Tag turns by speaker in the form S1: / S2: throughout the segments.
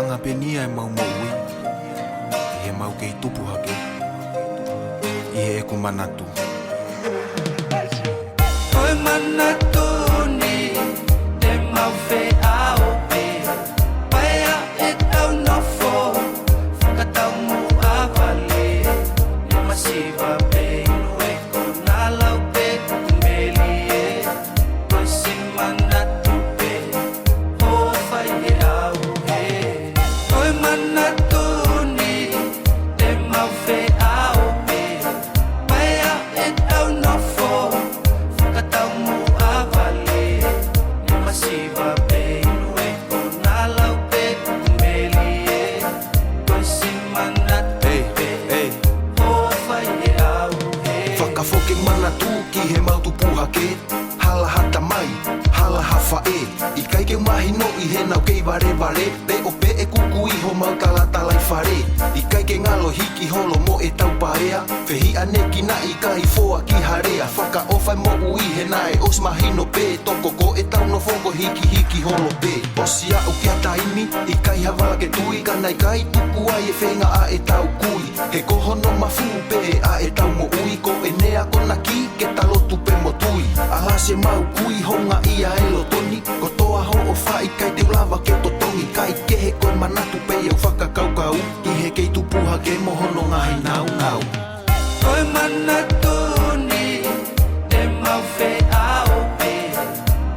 S1: tanga penia e mau moui I he mau kei tupu hake I he eku manatu
S2: Koe manatu ni te mau whea o pe Paea e tau nofo Whakatau mu a wale Ni masiwa pe inu e ko nā lau pe kumeli e Koe si manatu pe Ho whai e au he Koe manatu ni te mau whea o pe Paea e tau nofo Whakatau mu a wale Ni masiwa pe inu e ko nā lau pe kumeli e Koe si manatu pe Ho whai e au he
S3: Whakafoke manatu ki he mautupu hake Hala hata mai, hala hawha e I kai ke mahi no I he nau kei ware ware Pe o pe e kuku iho mau kalata lai whare I kai ke ngalo hiki holo mo e tau parea Whihi ane ki na I kai foa ki harea Whaka ofai mo ui he nae os mahino pe Toko ko e tau no whoko hiki hiki holo pe Osi a o kia taimi I kai hawala ke tui Kanai kai tuku ai e whenga a e tau kui He kohono mafu pe a e tau mo ui Ko e nea kona ki ke talotu pe mo tui Aha se mau kui honga ia e lo toni Ko toa ho o whai kai te ulawa ke totongi Kai kehe koe manatu pe au whakakaukau Ki he kei tupuha ke mohono ngahi nau nau
S2: Koe manatu ni te mau whea o pe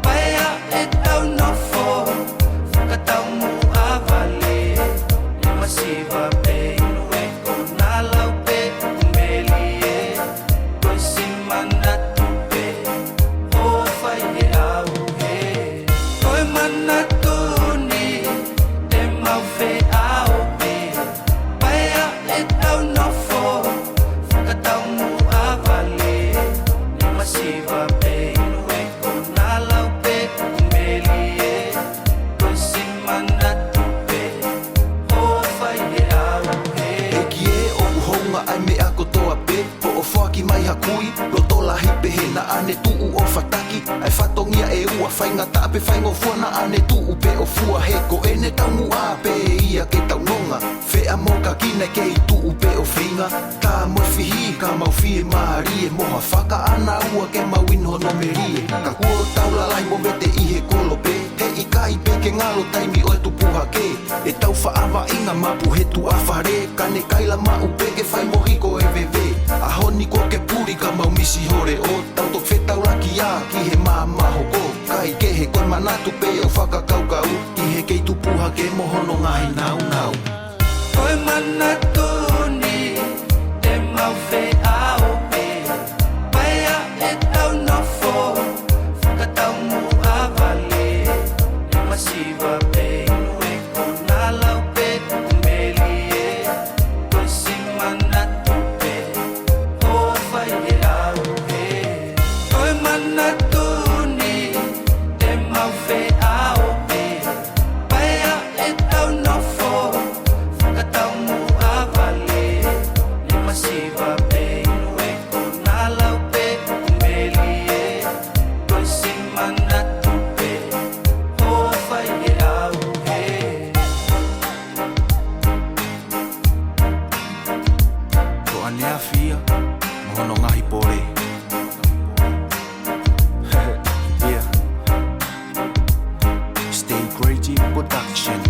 S2: Paea e tau nofo Whakatau mu a wale Ni masiwa pe inu e ko nā lau pe kumeli e Koe si manatu pe Ho whai e au he Koe manatu ni te mau whea o pe Paea e tau nofo Whakatau mu a wale Ni masiwa pe inu e ko nā lau pe kumeli e Koe si manatu pe Ho whai e au he
S3: E ki e o uhonga ai me ako toa pe Po o whaki mai hakui Lo tola hipe he na ane tuu o whataki Ai whatongia e ua whainga tape whaingo fuana ane tuu pe o fua he Ko ene tau mu a pe ia ke tau nonga Whea moka kina ke i tuu pe o whinga Tā mo whihi ka mau whie maari e moha whaka ana ua ke mau inho no merie Ka kua tau lalai mo vete i he kolo pe He i kai pe ke ngalo taimi o e tupuha ke E tau whaawa inga mapu he tu a whare Kane kaila mau pe ke whai mohi ko e vewe A honi ko ke puri ka mau misi hore o Tau tok whetau laki a ki he maa maho ko Kai ke he koe manatu pe au whakakaukau Ki he kei tupuha ke mohono ngahi nau nau
S2: Koe manatu ni te mau whea o pe Paea e tau nofo Whakatau mu a wale Ni masiwa pe inu e ko nā lau pe kumeli e Koe si manatu pe Ho whai e au he Koe manatu ni te mau whea o pe Paea e tau nofo Whakatau mu a wale Ni masiwa pe inu e ko nā lau pe kumeli e Koe si manatu pe Ho whai e au he
S1: Ko anea fia Mohono ngahi pore Yeah Stay Crazy Production